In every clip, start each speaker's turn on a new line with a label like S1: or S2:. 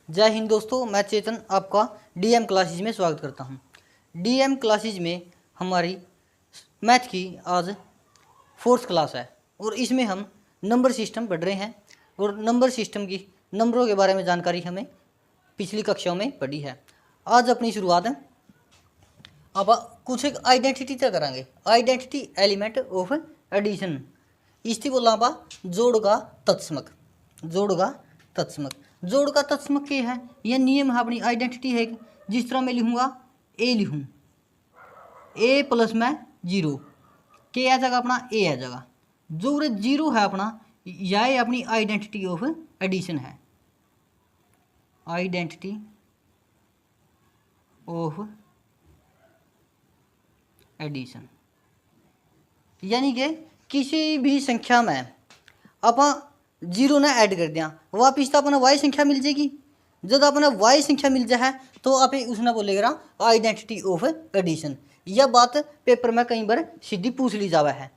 S1: जय हिंद दोस्तों, मैं चेतन आपका डीएम क्लासेज में स्वागत करता हूं। डीएम क्लासेज में हमारी मैथ की आज 4th क्लास है और इसमें हम नंबर सिस्टम पढ़ रहे हैं और नंबर सिस्टम की नंबरों के बारे में जानकारी हमें पिछली कक्षाओं में पढ़ी है। आज अपनी शुरुआत अब कुछ एक आइडेंटिटी तक करेंगे। आइडेंटिटी एलिमेंट ऑफ एडिशन इसकी बोला आप जोड़ का तत्समक। जोड़ का तत्समक, जोड़ का तत्समक क्या है? यह नियम है, अपनी आइडेंटिटी है। जिस तरह मैं लिखूंगा ए लिखूँ, ए प्लस में जीरो, के आ जाएगा अपना ए आ जाएगा। जो जीरो है अपना, यह अपनी आइडेंटिटी ऑफ एडिशन है। आइडेंटिटी ऑफ एडिशन यानी कि किसी भी संख्या में आप जीरो ने ऐड कर दिया, वापिस तो अपना वाई संख्या मिल जाएगी। जब अपना वाई संख्या मिल जाए तो आप उसने बोलेगा आइडेंटिटी ऑफ एडिशन। यह बात पेपर में कई बार सीधी पूछ ली जावा है।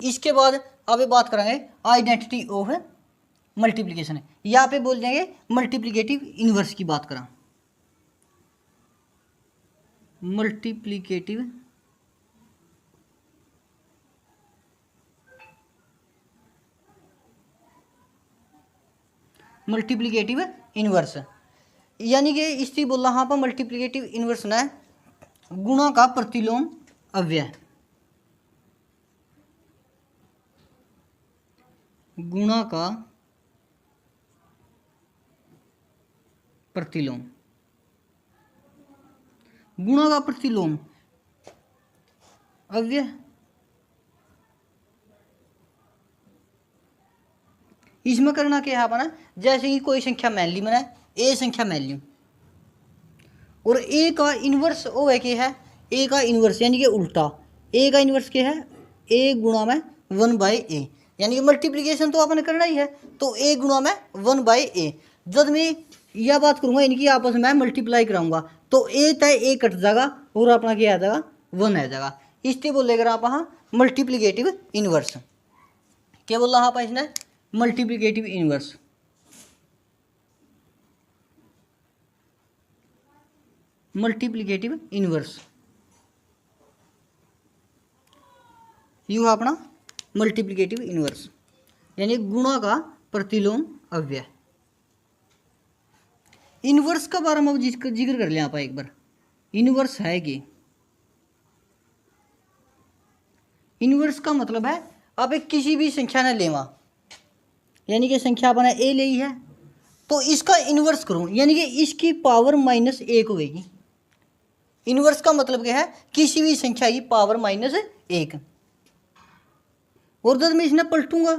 S1: इसके बाद आप बात करेंगे आइडेंटिटी ऑफ मल्टीप्लिकेशन। यहाँ पे बोल देंगे मल्टीप्लिकेटिव इनवर्स की बात करें। मल्टीप्लिकेटिव मल्टीप्लिकेटिव इनवर्स यानी कि इसकी बोल रहा पर मल्टीप्लिकेटिव इनवर्स ने गुणा का प्रतिलोम अव्यय। गुणा का प्रतिलोम, गुणा का प्रतिलोम अव्यय। इसमें करना क्या है अपना, जैसे कि कोई संख्या मान ली मैंने, ए संख्या मान ली और ए का इन्वर्स वो है क्या है, ए का इन्वर्स यानी कि उल्टा। ए का इन्वर्स क्या है, ए गुणा में 1/a यानी कि मल्टीप्लिकेशन तो आपने करना ही है, तो ए गुणा में 1/a। जब मैं यह बात करूंगा इनकी आपस में मल्टीप्लाई कराऊंगा तो ए तय ए कट जाएगा और अपना क्या आ जाएगा 1 आ जाएगा। इसलिए बोलेगा आप हाँ मल्टीप्लिकेटिव इनवर्स। क्या बोल रहा आप इसने, multiplicative inverse. Multiplicative inverse you है अपना मल्टीप्लिकेटिव इनवर्स यानी गुणा का प्रतिलोम अव्यय। इनवर्स का बारे में जिक्र कर लिया आप एक बार। इनवर्स है कि इनवर्स का मतलब है आप एक किसी भी संख्या ने लेवा, यानी कि संख्या अपना ए ले है तो इसका इन्वर्स करूं यानी कि इसकी पावर -1 होगी। इन्वर्स का मतलब क्या है, किसी भी संख्या की पावर -1। और जब मैं इसने पलटूंगा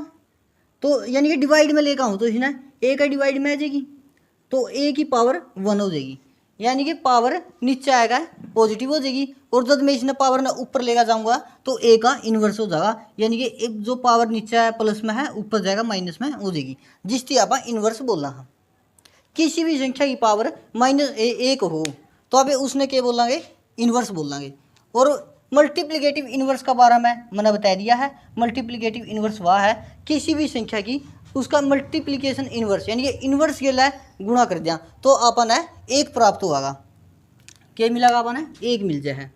S1: तो यानी कि डिवाइड में लेकर आऊँ तो इसने ए का डिवाइड में आ जाएगी तो ए की पावर 1 हो जाएगी, यानी कि पावर नीचे आएगा पॉजिटिव हो जाएगी। और जब मैं इसने पावर ना ऊपर लेकर जाऊंगा तो ए का इन्वर्स हो जाएगा, यानी कि एक जो पावर नीचे है प्लस में है ऊपर जाएगा माइनस में हो जाएगी, जिसकी आप इन्वर्स बोलना है। किसी भी संख्या की पावर -1 हो तो आप उसने क्या बोलेंगे, इन्वर्स बोलेंगे। और मल्टीप्लिकेटिव इन्वर्स का बारे में मैंने बता दिया है। मल्टीप्लिकेटिव इन्वर्स वह है किसी भी संख्या की उसका मल्टीप्लिकेशन इन्वर्स यानी कि इन्वर्स के लिए गुणा कर दिया तो अपन है 1 प्राप्त होगा। क्या मिलेगा अपन है 1 मिल जाए।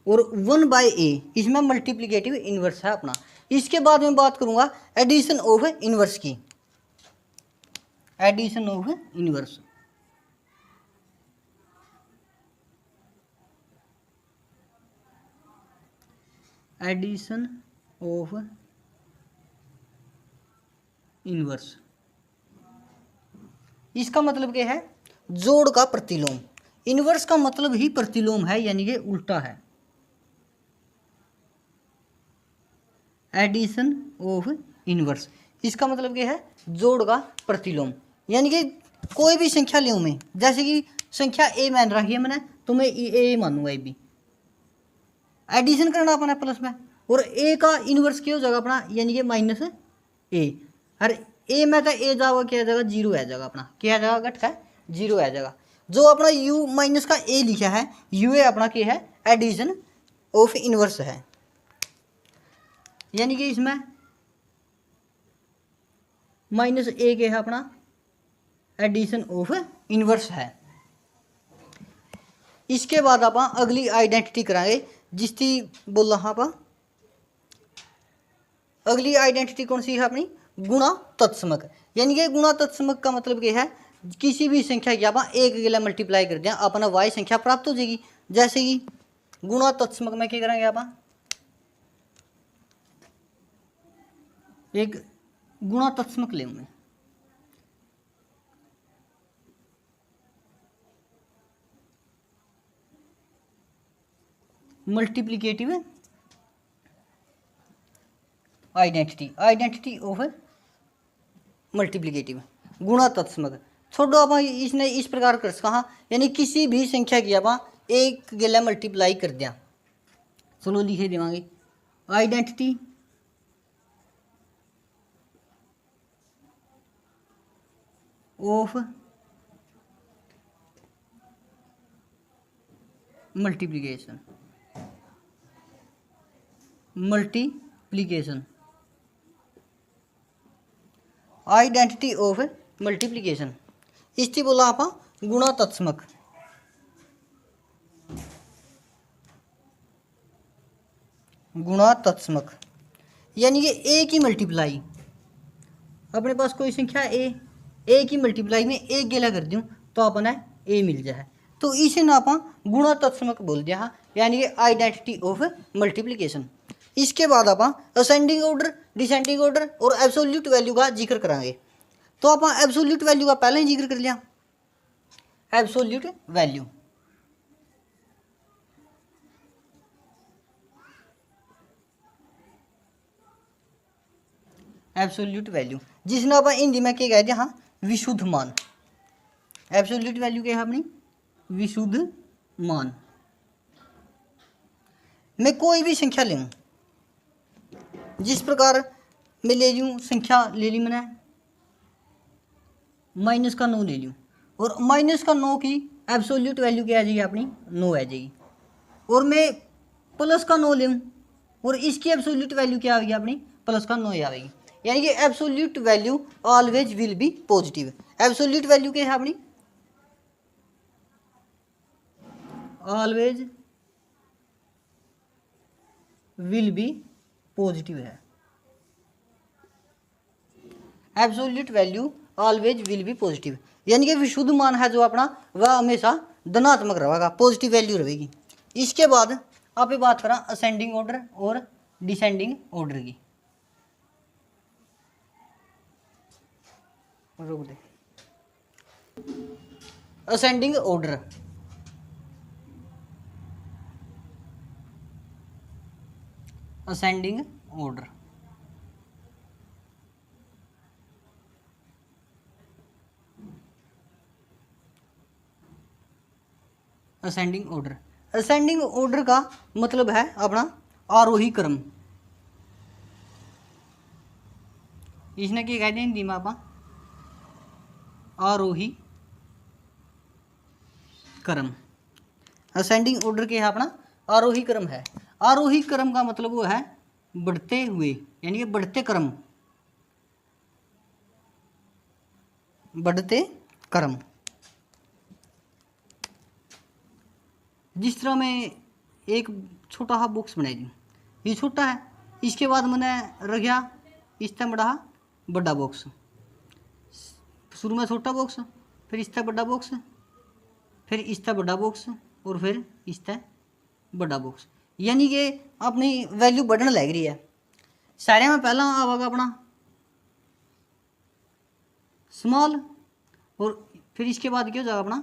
S1: और 1/a इसमें मल्टीप्लिकेटिव इन्वर्स है अपना। इसके बाद में बात करूंगा एडिशन ऑफ इन्वर्स की। Addition of inverse addition of inverse इसका मतलब क्या है, जोड़ का प्रतिलोम। इन्वर्स का मतलब ही प्रतिलोम है यानी कि उल्टा है। एडिशन ऑफ इन्वर्स इसका मतलब क्या है, जोड़ का प्रतिलोम। यानी कि कोई भी संख्या लूँ मैं, जैसे कि संख्या ए मान रखी है मैंने तो मैं ए मानूंगा। ए भी एडिशन करना अपना प्लस में और ए का इन्वर्स क्या हो जाएगा अपना, यानी कि -a। अरे ए में तो ए जाएगा क्या आ जाएगा 0 आ जाएगा अपना, क्या आ जाएगा घट का 0 आ जाएगा। जो अपना u माइनस का a लिखा है u ए अपना क्या है, एडिशन ऑफ इन्वर्स है। यानी कि इसमें -1 है अपना एडिशन ऑफ इनवर्स है। इसके बाद आप अगली आइडेंटिटी करांगे जिसकी बोल रहा आप अगली आइडेंटिटी कौन सी है अपनी गुणा तत्समक। यानी कि गुणा तत्समक का मतलब क्या है, किसी भी संख्या की आप एक गेला मल्टीप्लाई कर दें अपना वाई संख्या प्राप्त हो जाएगी। जैसे कि गुणा तत्समक में क्या करेंगे आप एक गुणा तत्समक ले मल्टीप्लिकेटिव आइडेंटिटी ऑफ मल्टीप्लिकेटिव गुणा तत्समक छोड़ो आप इसने इस प्रकार कर कहा, यानी किसी भी संख्या की आप एक गेला मल्टीप्लाई कर दिया। चलो लिखे देवांगे identity of multiplication identity of multiplication इसकी बोला आप गुणा तत्समक। गुणा तत्समक यानी कि ए की मल्टीप्लाई, अपने पास कोई संख्या ए की मल्टीप्लाई में एक गेला कर दूं तो अपना ए मिल जाए, तो इसे ना आप गुणा तत्समक बोल दिया, यानी कि आइडेंटिटी ऑफ मल्टीप्लिकेशन। इसके बाद आप असेंडिंग ऑर्डर, डिसेंडिंग ऑर्डर और एब्सोल्यूट वैल्यू का जिक्र करांगे। तो आप एब्सोल्यूट वैल्यू का पहले ही जिक्र कर लिया। एब्सोल्यूट वैल्यू जिसने आप हिंदी में क्या कह दिया, हाँ विशुद्ध मान। एब्सोल्यूट वैल्यू क्या है अपनी विशुद्ध मान। मैं कोई भी संख्या ले लूँ, जिस प्रकार मैं ले लूँ संख्या ले ली मैंने -9 ले लूँ, और -9 की एब्सोल्यूट वैल्यू क्या आ जाएगी अपनी 9 आ जाएगी। और मैं +9 लूँ और इसकी एब्सोल्यूट वैल्यू क्या आएगी अपनी +9 आएगी। यानी कि absolute value always will be positive. Absolute value क्या है अपनी ऑलवेज विल बी पॉजिटिव है। Absolute value always will be positive, यानी कि विशुद्ध मान है जो अपना वह हमेशा धनात्मक रहेगा, पॉजिटिव वैल्यू रहेगी। इसके बाद आप बात करें असेंडिंग ऑर्डर और डिसेंडिंग ऑर्डर की। रोक दे। Ascending order ascending order ascending order का मतलब है अपना आरोही क्रम। इसने क्या कहते हैं हिंदी में आप आरोही क्रम। असेंडिंग ऑर्डर के है अपना आरोही क्रम है। आरोही क्रम का मतलब वो है बढ़ते हुए, यानी कि बढ़ते क्रम, बढ़ते क्रम। जिस तरह मैं एक छोटा सा बॉक्स बनाई दूँ, ये छोटा है, इसके बाद मैंने रख गया इस तरह बड़ा बड़ा बॉक्स, शुरू में छोटा बॉक्स, फिर इस तरह बड़ा बॉक्स, फिर इस तरह बड़ा बॉक्स, और फिर इस तरह बड़ा बॉक्स। यानी कि अपनी वैल्यू बढ़ने लग रही है। सारे में पहला आवेगा अपना स्मॉल, और फिर इसके बाद क्या हो जाएगा अपना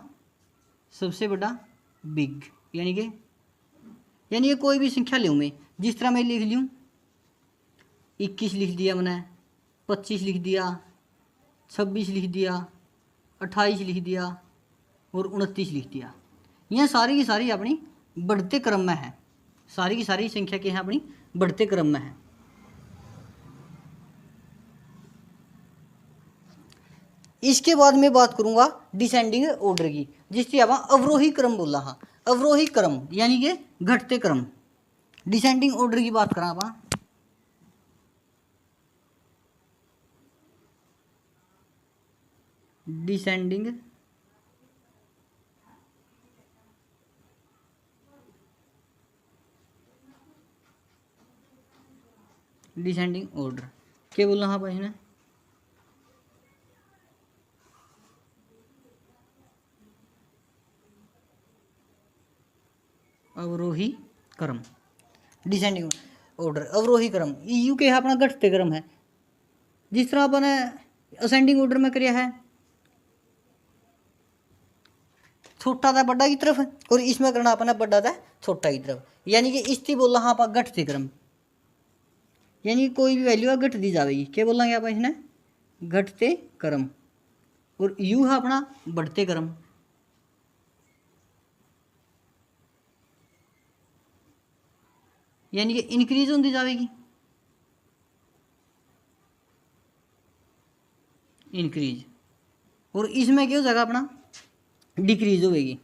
S1: सबसे बड़ा बिग। यानी कि कोई भी संख्या लूँ मैं, जिस तरह मैं लिख लूँ 21 लिख दिया मैंने, 25 लिख दिया, 26 लिख दिया, 28 लिख दिया और 29 लिख दिया। यह सारी की सारी अपनी बढ़ते क्रम में है। सारी की सारी संख्या क्या है अपनी बढ़ते क्रम में है। इसके बाद मैं बात करूंगा डिसेंडिंग ऑर्डर की, जिसकी आप अवरोही क्रम बोला। हाँ अवरोही क्रम यानी कि घटते क्रम। डिसेंडिंग ऑर्डर की बात करा आप, डिसेंडिंग डिसेंडिंग ऑर्डर क्या बोलना हाँ भाई ने अवरोही क्रम डिसेंडिंग ऑर्डर अवरोही क्रम यू के अपना घटते क्रम है जिस तरह अपने असेंडिंग ऑर्डर में करिया है छोटा था बड़ा की तरफ और इसमें करना अपना बड़ा था छोटा की तरफ यानी कि इस बोलना हाँ आप घटते क्रम यानी कोई भी वैल्यू है घटती जाएगी क्या बोलेंगे आप इसने घटते क्रम और यू है अपना बढ़ते क्रम यानी कि इंक्रीज होती जाएगी इंक्रीज और इसमें क्या हो जाएगा अपना डिक्रीज होगी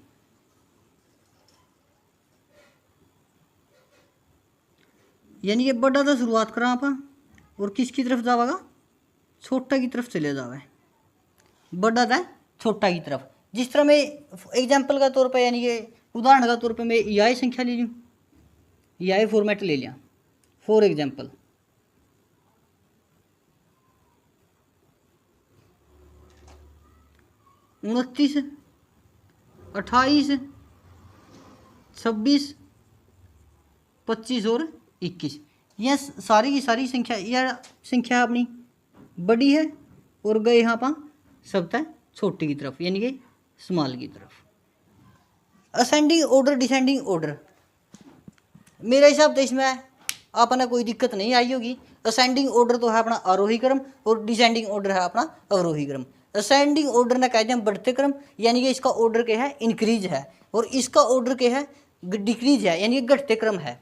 S1: यानी कि बड़ा तो शुरुआत करा आप और किसकी तरफ जाएगा छोटा की तरफ चले जावे बड़ा था छोटा की तरफ जिस तरह मैं एग्जाम्पल का तौर पर यानी कि उदाहरण का तौर पर मैं यह संख्या ले लूँ यह फॉर्मेट ले लिया फॉर एग्जाम्पल 29 28 26 25 और 21 यह सारी की सारी संख्या यह संख्या अपनी बड़ी है और गए यहाँ पर सब तक छोटी की तरफ यानी कि स्मॉल की तरफ असेंडिंग ऑर्डर डिसेंडिंग ऑर्डर मेरे हिसाब से इसमें आपने कोई दिक्कत नहीं आई होगी असेंडिंग ऑर्डर तो है अपना आरोही क्रम और डिसेंडिंग ऑर्डर है अपना अवरोही क्रम असेंडिंग ऑर्डर ने कहते हैं बढ़ते क्रम यानी कि इसका ऑर्डर क्या है इंक्रीज है और इसका ऑर्डर क्या है डिक्रीज है यानी कि घटते क्रम है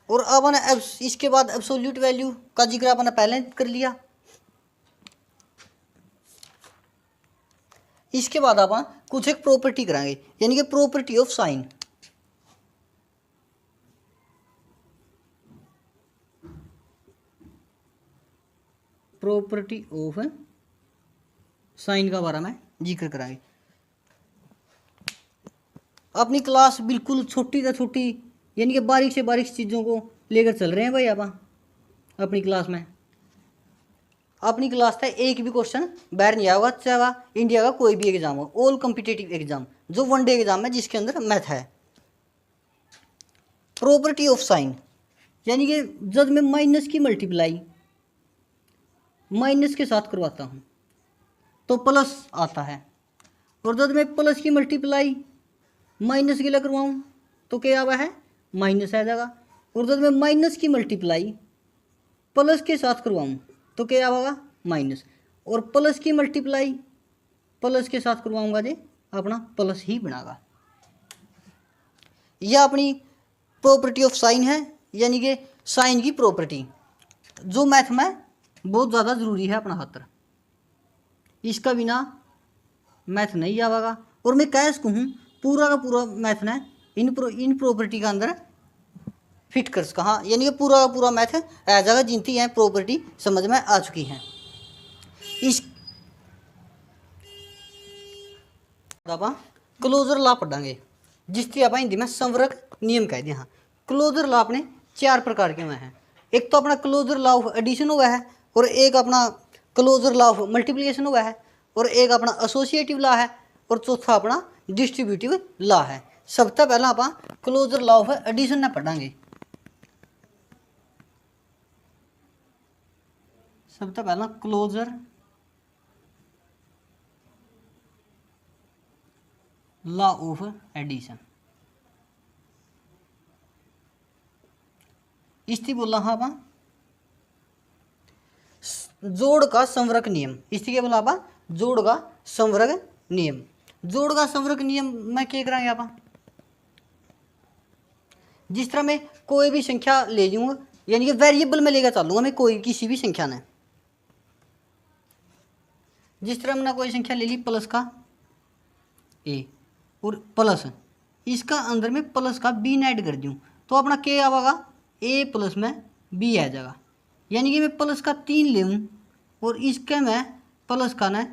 S1: और अपन इसके बाद एब्सोल्यूट वैल्यू का जिक्र अपन पहले कर लिया इसके बाद अपन कुछ एक प्रॉपर्टी कराएंगे यानी कि property of sine property of sine का बारे में जिक्र कराएंगे अपनी क्लास बिल्कुल छोटी से छोटी यानी कि बारीक से बारीक चीज़ों को लेकर चल रहे हैं भाई आप अपनी क्लास में अपनी क्लास का एक भी क्वेश्चन बाहर नहीं आएगा चाहे इंडिया का कोई भी एग्जाम हो ऑल कॉम्पिटिटिव एग्जाम जो वनडे एग्जाम है जिसके अंदर मैथ है प्रॉपर्टी ऑफ साइन यानी कि जब मैं माइनस की मल्टीप्लाई माइनस के साथ करवाता हूँ तो प्लस आता है और जब मैं प्लस की मल्टीप्लाई माइनस के लिए करवाऊँ तो क्या आवा है माइनस आ जाएगा और जब मैं माइनस की मल्टीप्लाई प्लस के साथ करवाऊँ तो क्या आएगा माइनस और प्लस की मल्टीप्लाई प्लस के साथ करवाऊँगा जी अपना प्लस ही बनागा यह अपनी प्रॉपर्टी ऑफ साइन है यानी कि साइन की प्रॉपर्टी जो मैथ में बहुत ज़्यादा ज़रूरी है अपना खातर इसका बिना मैथ नहीं आवेगा और मैं कह सकूँ पूरा का पूरा मैथ ने इन प्रॉपर्टी का अंदर फिट कर सका हाँ यानी कि पूरा का पूरा मैथ आ जाएगा जिनकी यह प्रॉपर्टी समझ में आ चुकी हैं इस आप क्लोजर लॉ पढ़ांगे जिसकी आप हिंदी में संवरक नियम कह दिया हाँ क्लोजर लॉ अपने 4 प्रकार के में हैं एक तो अपना क्लोजर लॉ ऑफ एडिशन हुआ है और एक अपना क्लोजर लॉ ऑफ मल्टीप्लिकेशन हुआ है और एक अपना एसोसिएटिव लॉ है और चौथा अपना डिस्ट्रीब्यूटिव लॉ है सबसे पहला आप क्लोजर लॉ ऑफ एडिशन ने पढ़ांगे सबसे पहला क्लोजर लॉ ऑफ एडिशन इसकी बोला हाँ आप जोड़ का संवरक नियम इसकी क्या बोला आप जोड़ का संवरक नियम जोड़ का संवरक नियम में क्या कराएंगे आप जिस तरह मैं कोई भी संख्या ले लूँगा यानी कि वेरिएबल में लेकर चलूँगा मैं कोई किसी भी संख्या ने जिस तरह मैंने कोई संख्या ले ली प्लस का ए और प्लस इसका अंदर में प्लस का बी ऐड कर दूँ तो अपना क्या आएगा ए प्लस में बी आ जाएगा यानी कि मैं प्लस का 3 ले लूँ और इसके मैं प्लस का ना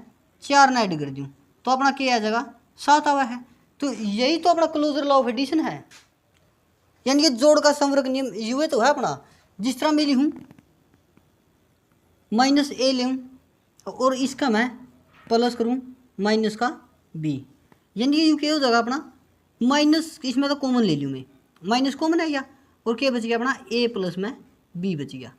S1: 4 ना ऐड कर दूँ तो अपना क्या आ जाएगा 7 आवा है। तो यही तो अपना क्लोजर लॉ ऑफ एडिशन है, यानी कि जोड़ का संवर्ग नियम यूए तो है अपना। जिस तरह मैं लिखूँ माइनस ए लूँ और इसका मैं प्लस करूँ माइनस का बी, यानी कि यूँ क्या हो जाएगा अपना माइनस, इसमें तो कॉमन ले लूँ मैं, माइनस कॉमन है गया और क्या बच गया अपना ए प्लस में बी बच गया।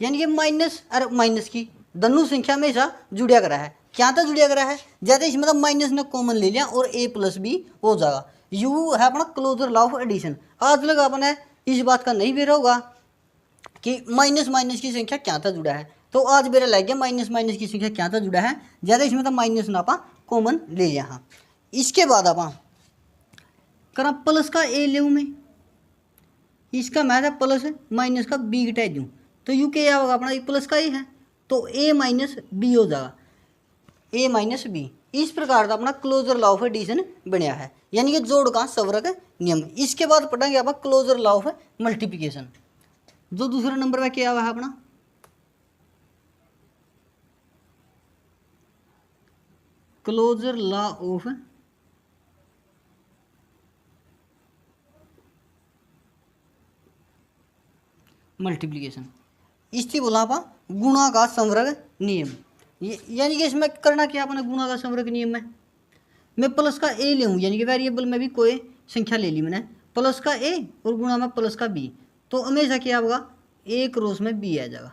S1: यानी कि माइनस और माइनस की दोनों संख्या हमेशा जुड़िया करा है, क्या था जुड़िया करा है ज़्यादा, इसमें तो माइनस ने कॉमन ले लिया और ए प्लस बी हो जाएगा। यू है अपना क्लोजर लॉ ऑफ एडिशन। आज तक आपने इस बात का नहीं बेरा होगा कि माइनस माइनस की संख्या क्या था जुड़ा है, तो आज बेरा लग गया माइनस माइनस की संख्या क्या था जुड़ा है ज़्यादा, इसमें तो माइनस ना आप कॉमन ले लिया। हाँ इसके बाद आप करा प्लस का ए ले मैं, इसका मैं था प्लस माइनस का बी घटाई दूँ तो यू क्या होगा अपना प्लस का ए है तो ए माइनस बी हो जाएगा, ए माइनस बी। इस प्रकार का अपना क्लोजर लॉ ऑफ एडिशन बनया है, यानी कि जोड़ का संवर्ग नियम। इसके बाद पढ़ेंगे आप क्लोजर लॉ ऑफ मल्टीप्लिकेशन, जो दूसरे नंबर में क्या हुआ है अपना क्लोजर लॉ ऑफ मल्टीप्लिकेशन। इससे बोला आप गुणा का संवर्ग नियम। यानी कि इसमें करना क्या अपने गुणा का संवर्ग नियम में मैं प्लस का ए ले यानी कि वेरिएबल में भी कोई संख्या ले ली मैंने, प्लस का ए और गुणा में प्लस का बी, तो हमेशा क्या होगा ए क्रॉस में बी आ जाएगा,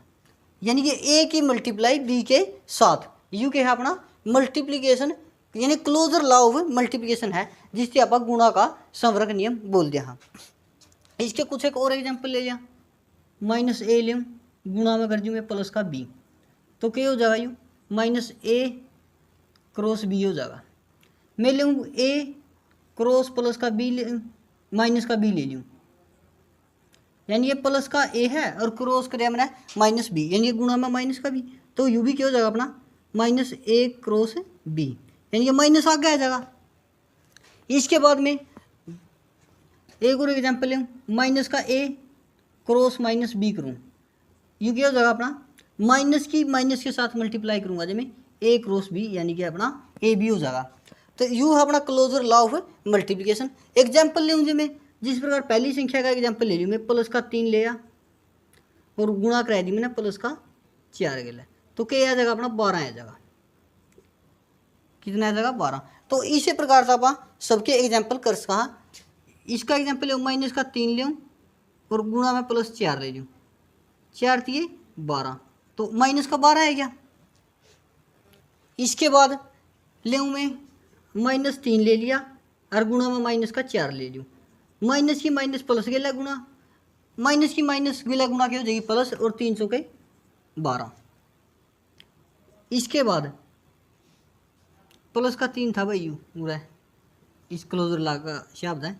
S1: यानी कि ए की मल्टीप्लाई बी के साथ। यू क्या है अपना मल्टीप्लिकेशन, यानी क्लोजर लॉ ऑफ मल्टीप्लिकेशन है जिससे आप गुणा का संवर्ग नियम बोल दिया। हाँ इसके कुछ एक और एग्जाम्पल ले लिया, माइनस ए ले गुणा में कर दूँ मैं प्लस का बी, तो क्या हो जाएगा U minus A cross B हो जाएगा। मैं लूँ ए क्रॉस प्लस का बी माइनस का बी ले लूँ, यानी ये प्लस का ए है और क्रॉस करें मैंने माइनस बी, यानी ये गुणा में माइनस का बी, तो यू भी क्या हो जाएगा अपना माइनस ए क्रॉस बी, यानी ये माइनस आगे आ जाएगा। इसके बाद में एक और एग्जाम्पल लूँ माइनस का ए क्रॉस माइनस बी करूँ, यू क्या हो जाएगा अपना माइनस के साथ मल्टीप्लाई करूँगा जब मैं ए क्रॉस बी, यानी कि अपना ए बी हो जाएगा। तो यू है अपना closure law of multiplication. Example ले मुझे मैं जिस प्रकार पहली संख्या का एग्जाम्पल ले लूँ मैं प्लस का 3 लिया और गुणा करा दी मैंने प्लस का 4 के लिए, तो क्या आ जाएगा अपना 12 आ जाएगा, कितना आ जाएगा 12। तो इसी प्रकार से आप सबके एग्जाम्पल कर सका। इसका एग्जाम्पल ले माइनस का 3 ले और गुणा में प्लस 4 ले लूँ, 4 दिए 12, तो माइनस का 12 है क्या। इसके बाद ले मैं माइनस 3 ले लिया और गुणा में माइनस का 4 ले लूँ, माइनस की माइनस प्लस गिला गुणा, माइनस की माइनस गिला गुणा क्या हो जाएगी प्लस और 300 के 12। इसके बाद प्लस का 3 था भाई यू पूरा इस क्लोजर लॉ का शब्द है,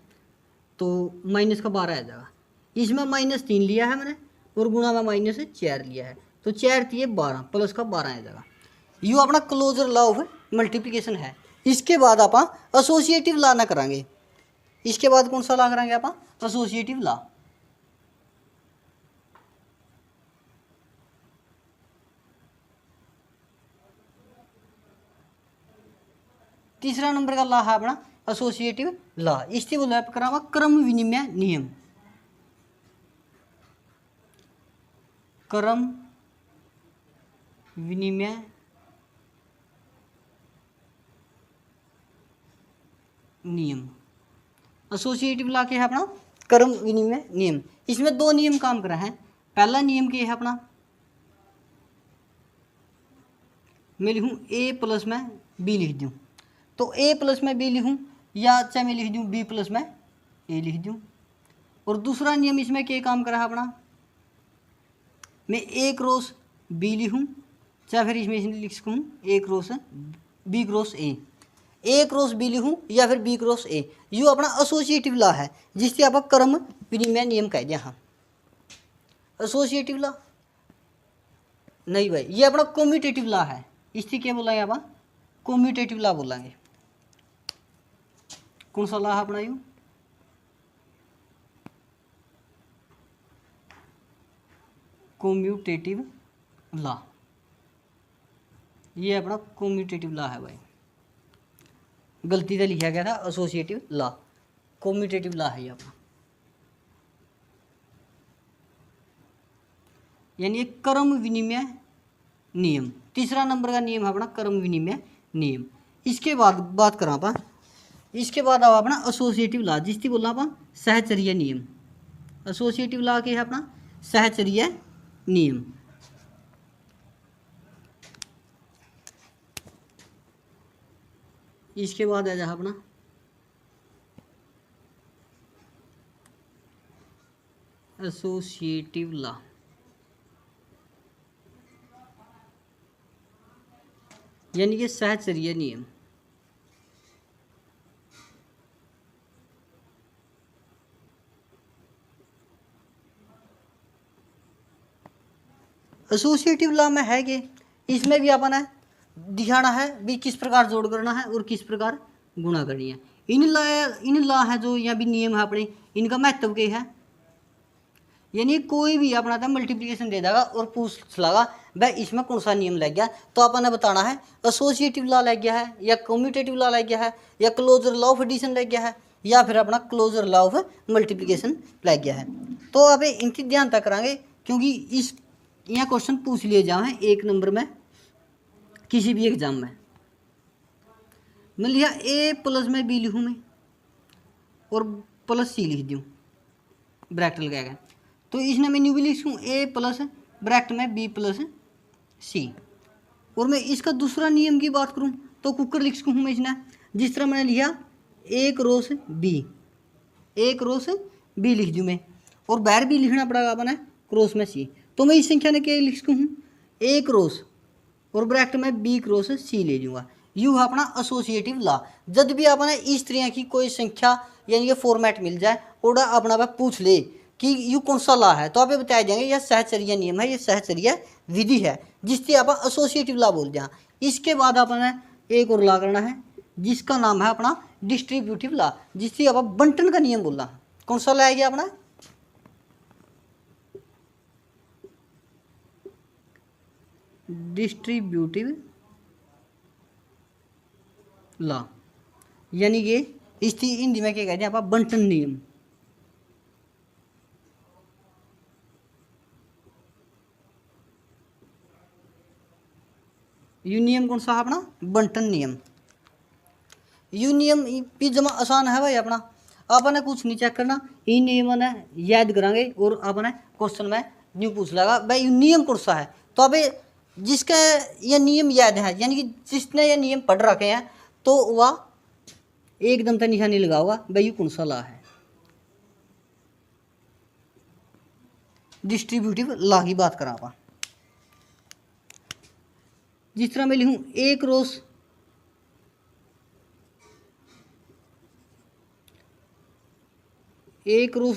S1: तो माइनस का 12 आ जाएगा। इसमें माइनस 3 लिया है मैंने और गुणा में माइनस 4 लिया है, तो 4 दिए 12 प्लस का 12 आ जाएगा। यू अपना क्लोजर लॉ ऑफ मल्टीप्लिकेशन है। इसके बाद आप एसोसिएटिव लॉ ना करांगे। इसके बाद कौन सा लॉ करांगे आप एसोसिएटिव लॉ। तीसरा नंबर का लॉ है अपना एसोसिएटिव लॉ। इससे बोला करा क्रम विनिमय नियम, क्रम विनिमय नियम। एसोसिएटिव लॉ क्या है अपना क्रम विनिमय नियम। इसमें 2 नियम काम करा है। पहला नियम क्या है अपना मैं लिखूँ ए प्लस में बी लिख दूँ, तो ए प्लस में बी लिखूँ या चाहे मैं लिख दूँ बी प्लस में ए लिख दूँ। और दूसरा नियम इसमें क्या काम करा है अपना मैं ए क्रॉस बी लिखूँ चाहे फिर इसमें लिख सकूँ a cross b cross a cross b लिखूँ या फिर बी क्रॉस ए। यू अपना एसोसिएटिव लॉ है जिससे आप क्रम विनिमय नियम कह दिया। हाँ एसोसिएटिव लॉ नहीं भाई, ये अपना कम्यूटेटिव लॉ है। इससे क्या बोला आप कम्यूटेटिव लॉ बोलेंगे। कौन सा लॉ है अपना यू कम्यूटेटिव लॉ। ये अपना कम्यूटेटिव लॉ है भाई, गलती से लिखा गया था एसोसिएटिव लॉ, कम्यूटेटिव लॉ है ये अपना, यानी एक क्रम विनिमय नियम। तीसरा नंबर का नियम है अपना क्रम विनिमय नियम। इसके बाद बात करा अपन, इसके बाद अब अपना एसोसिएटिव लॉ, जिसकी बोलना अपन सहचर्य नियम। एसोसिएटिव लॉ के है अपना सहचर्य नियम। इसके बाद आ जाए अपना एसोसिएटिव लॉ, यानी कि सहचर्य नियम। एसोसिएटिव लॉ में है कि इसमें भी अपन है दिखाना है भी किस प्रकार जोड़ करना है और किस प्रकार गुणा करनी है। इन लॉ है जो यहाँ भी नियम है अपने, इनका महत्व क्या है, यानी कोई भी अपना था मल्टीप्लिकेशन दे देगा और पूछ लगा भाई इसमें कौन सा नियम लग गया, तो अपन ने बताना है एसोसिएटिव लॉ लग गया है, या कम्यूटेटिव लॉ लग गया है, या क्लोजर लॉ ऑफ एडिशन लग गया है, या फिर अपना क्लोजर लॉ ऑफ मल्टीप्लिकेशन लग गया है। तो अब इनकी ध्यान तक करांगे, क्योंकि इस यहाँ क्वेश्चन पूछ लिए जाए एक नंबर में किसी भी एग्जाम में। मैं लिया ए प्लस में बी लिखूँ मैं और प्लस सी लिख दूँ ब्रैकेट लगा के, तो इसने मैं न्यू भी लिखूँ ए प्लस ब्रैकेट में बी प्लस सी। और मैं इसका दूसरा नियम की बात करूँ तो कुकर लिख सकूँ मैं इसने, जिस तरह मैंने लिया ए क्रॉस बी, ए क्रॉस बी लिख दूँ मैं, और बाहर भी लिखना पड़ेगा अपना क्रॉस में सी। तो मैं इस संख्या ने क्या लिख सकूँ ए क्रॉस और ब्रैकेट में बी क्रॉस सी ले लूँगा। यू है अपना एसोसिएटिव लॉ। जब भी अपने इस तरह की कोई संख्या यानी कि फॉर्मेट मिल जाए और अपना आप पूछ ले कि यू कौन सा लॉ है, तो आप बताया जाएंगे यह सहचर्य नियम है, यह सहचर्य विधि है, जिससे आप एसोसिएटिव लॉ बोलते हैं। इसके बाद अपने एक और लॉ करना है जिसका नाम है अपना डिस्ट्रीब्यूटिव लॉ, जिससे आप बंटन का नियम बोलना है। कौन सा लॉ है अपना डिस्ट्रीब्यूटिव लॉ, यानी कि इस हिंदी में क्या कहते हैं आप बंटन नियम। यू नियम कौन सा है अपना बंटन नियम। यू नियम भी जमा आसान है भाई अपना, आपने कुछ नहीं चेक करना, इन नियम ने याद करांगे और आपने क्वेश्चन में न्यू पूछ लगा भाई यू नियम कौन सा है। तो अब जिसका ये नियम याद है यानी कि जिसने ये नियम पढ़ रखे हैं तो वह एकदम तक निशानी लगाओगा भाई यू कौन सा लॉ है। डिस्ट्रीब्यूटिव लॉ की बात करा आप, जिस तरह मैं लिखूं ए क्रॉस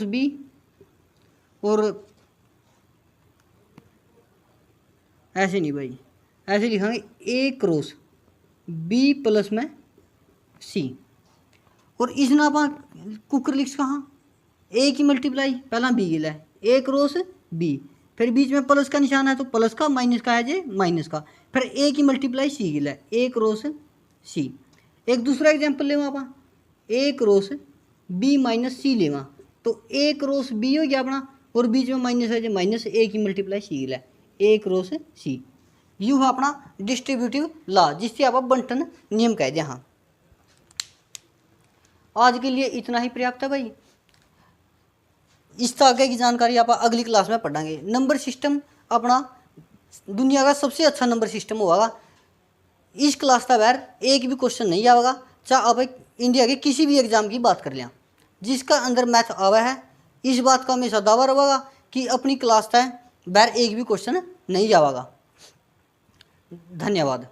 S1: बी और ऐसे नहीं भाई, ऐसे लिखांगे ए क्रॉस बी प्लस में सी, और इसने आप कुकर लिख कहाँ ए की मल्टीप्लाई पहला बी गिला है ए क्रॉस बी, फिर बीच में प्लस का निशान है तो प्लस का, माइनस का है जे माइनस का, फिर ए की मल्टीप्लाई सी गिला है ए क्रॉस सी। एक दूसरा एग्जाम्पल लेवा आप ए क्रॉस बी माइनस सी लेवा, तो ए क्रॉस बी हो गया अपना और बीच में माइनस है जो माइनस ए की मल्टीप्लाई सी गिला है ए क्रॉस सी। यू है अपना डिस्ट्रीब्यूटिव लॉ, जिससे आप बंटन नियम कह दें। हाँ, आज के लिए इतना ही पर्याप्त है भाई। इस आगे की जानकारी आप अगली क्लास में पढ़ाएंगे। नंबर सिस्टम अपना दुनिया का सबसे अच्छा नंबर सिस्टम होगा। इस क्लास का बाहर एक भी क्वेश्चन नहीं आएगा, चाहे आप इंडिया के किसी भी एग्जाम की बात कर लें, जिसका अंदर मैथ आवा है इस बात का हमेशा दावा रहेगा कि अपनी क्लास का बाहर एक भी क्वेश्चन नहीं आएगा। धन्यवाद।